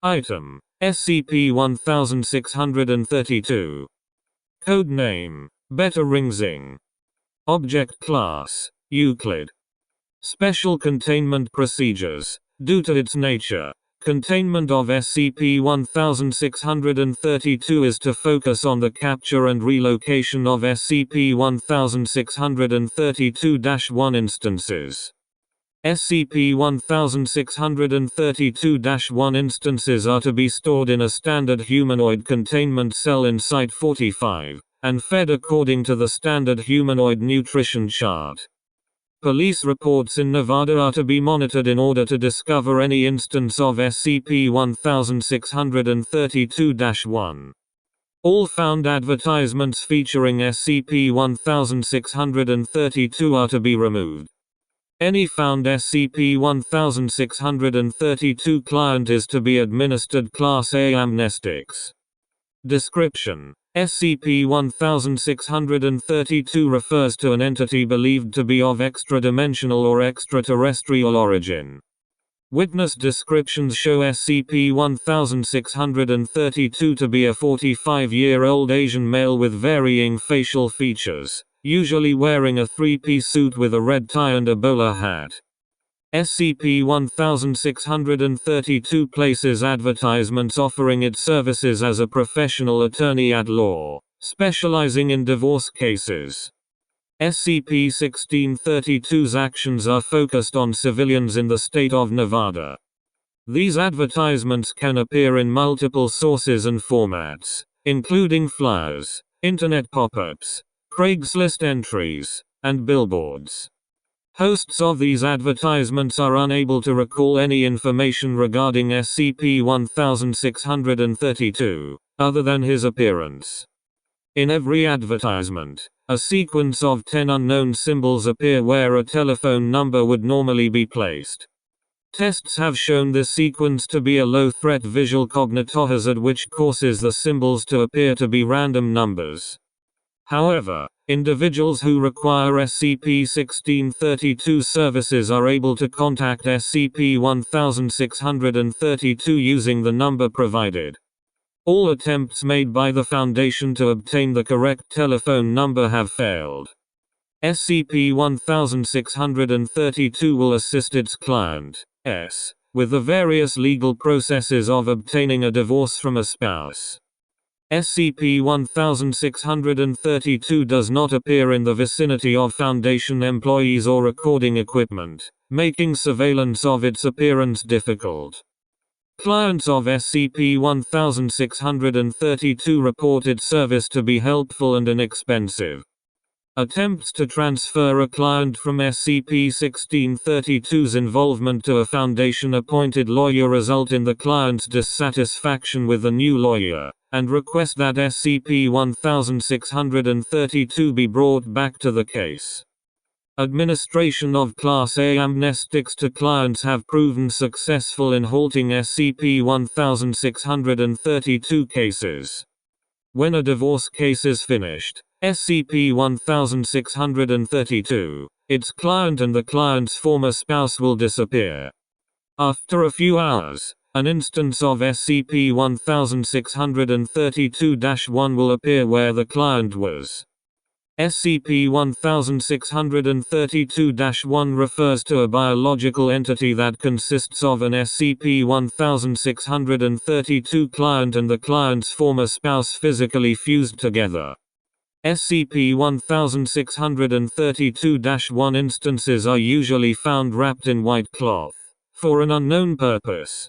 Item: SCP-1632. Code name: Beta Ring Xing. Object Class: Euclid. Special Containment Procedures. Due to its nature, containment of SCP-1632 is to focus on the capture and relocation of SCP-1632-1 instances. SCP-1632-1 instances are to be stored in a standard humanoid containment cell in Site-45, and fed according to the standard humanoid nutrition chart. Police reports in Nevada are to be monitored in order to discover any instance of SCP-1632-1. All found advertisements featuring SCP-1632 are to be removed. Any found SCP-1632 client is to be administered Class A amnestics. Description: SCP-1632 refers to an entity believed to be of extra-dimensional or extraterrestrial origin. Witness descriptions show SCP-1632 to be a 45-year-old Asian male with varying facial features, usually wearing a three-piece suit with a red tie and a bowler hat. SCP-1632 places advertisements offering its services as a professional attorney at law, specializing in divorce cases. SCP-1632's actions are focused on civilians in the state of Nevada. These advertisements can appear in multiple sources and formats, including flyers, internet pop-ups, Craigslist entries, and billboards. Hosts of these advertisements are unable to recall any information regarding SCP-1632, other than his appearance. In every advertisement, a sequence of 10 unknown symbols appear where a telephone number would normally be placed. Tests have shown this sequence to be a low-threat visual cognitohazard which causes the symbols to appear to be random numbers. However, individuals who require SCP-1632 services are able to contact SCP-1632 using the number provided. All attempts made by the Foundation to obtain the correct telephone number have failed. SCP-1632 will assist its client, S, with the various legal processes of obtaining a divorce from a spouse. SCP-1632 does not appear in the vicinity of Foundation employees or recording equipment, making surveillance of its appearance difficult. Clients of SCP-1632 report its service to be helpful and inexpensive. Attempts to transfer a client from SCP-1632's involvement to a Foundation-appointed lawyer result in the client's dissatisfaction with the new lawyer, and request that SCP-1632 be brought back to the case. Administration of Class A amnestics to clients have proven successful in halting SCP-1632 cases. When a divorce case is finished, SCP-1632, its client and the client's former spouse will disappear. After a few hours, an instance of SCP-1632-1 will appear where the client was. SCP-1632-1 refers to a biological entity that consists of an SCP-1632 client and the client's former spouse physically fused together. SCP-1632-1 instances are usually found wrapped in white cloth, for an unknown purpose.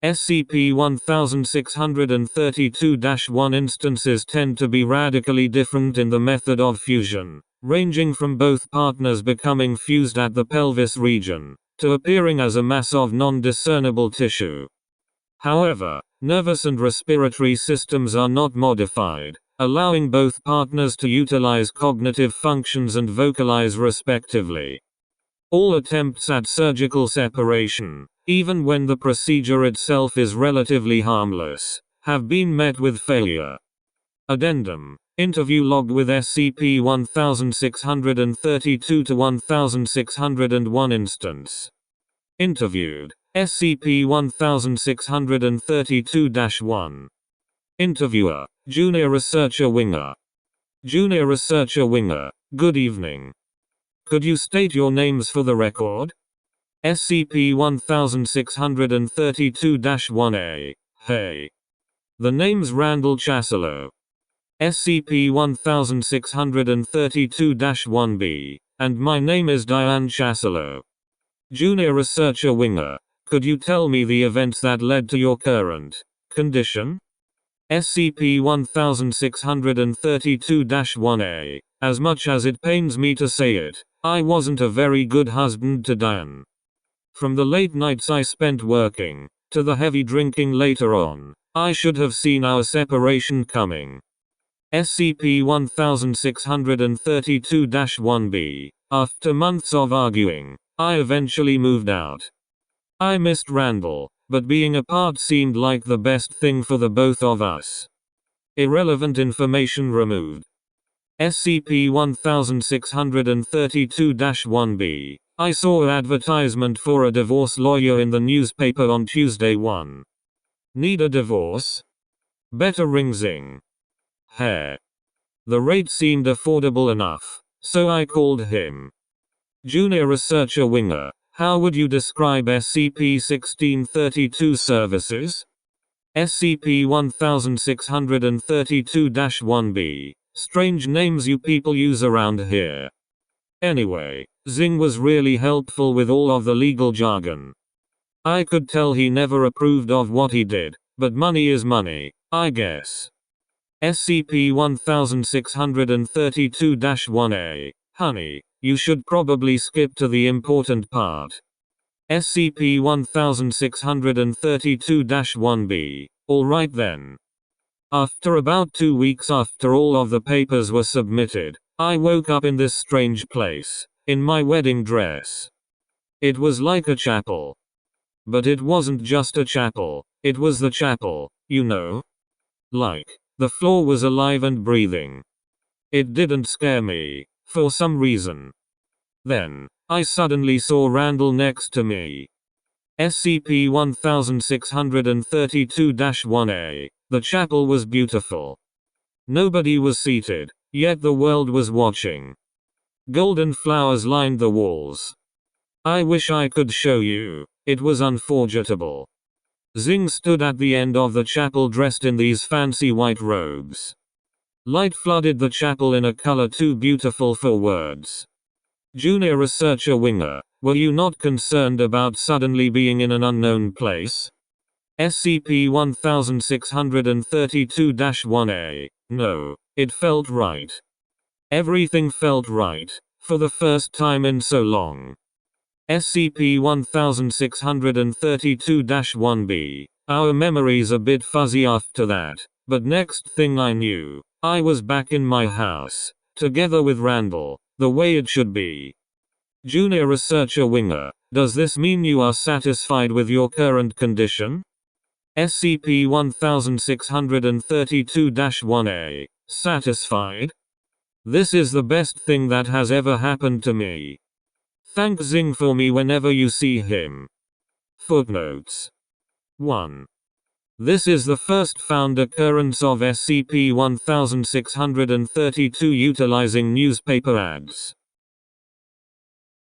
SCP-1632-1 instances tend to be radically different in the method of fusion, ranging from both partners becoming fused at the pelvis region, to appearing as a mass of non-discernible tissue. However, nervous and respiratory systems are not modified, allowing both partners to utilize cognitive functions and vocalize respectively. All attempts at surgical separation, even when the procedure itself is relatively harmless, have been met with failure. Addendum: Interview log with SCP-1632-1601 instance. Interviewed: SCP-1632-1. Interviewer, Junior Researcher Winger. Junior Researcher Winger, good evening. Could you state your names for the record? SCP-1632-1A. Hey. The name's Randall Chasselow. SCP-1632-1B. And my name is Diane Chasselow. Junior Researcher Winger, could you tell me the events that led to your current condition? SCP-1632-1A. As much as it pains me to say it, I wasn't a very good husband to Diane. From the late nights I spent working, to the heavy drinking later on, I should have seen our separation coming. SCP-1632-1B. After months of arguing, I eventually moved out. I missed Randall, but being apart seemed like the best thing for the both of us. Irrelevant information removed. SCP-1632-1B. I saw an advertisement for a divorce lawyer in the newspaper on Tuesday 1. Need a divorce? Better ring Xing. Hair. The rate seemed affordable enough, so I called him. Junior Researcher Winger, how would you describe SCP-1632 services? SCP-1632-1B. Strange names you people use around here. Anyway, Xing was really helpful with all of the legal jargon. I could tell he never approved of what he did, but money is money, I guess. SCP-1632-1A. Honey, you should probably skip to the important part. SCP-1632-1B. Alright then. After about 2 weeks after all of the papers were submitted, I woke up in this strange place, in my wedding dress. It was like a chapel. But it wasn't just a chapel, it was the chapel, you know? Like, the floor was alive and breathing. It didn't scare me, for some reason. Then, I suddenly saw Randall next to me. SCP-1632-1A. The chapel was beautiful. Nobody was seated, yet the world was watching. Golden flowers lined the walls. I wish I could show you, it was unforgettable. Xing stood at the end of the chapel dressed in these fancy white robes. Light flooded the chapel in a color too beautiful for words. Junior Researcher Winger, were you not concerned about suddenly being in an unknown place? SCP-1632-1A. No, it felt right. Everything felt right, for the first time in so long. SCP-1632-1B. Our memory's a bit fuzzy after that, but next thing I knew, I was back in my house, together with Randall, the way it should be. Junior Researcher Winger, does this mean you are satisfied with your current condition? SCP-1632-1A. Satisfied? This is the best thing that has ever happened to me. Thank Xing for me whenever you see him. Footnotes. 1. This is the first found occurrence of SCP-1632 utilizing newspaper ads.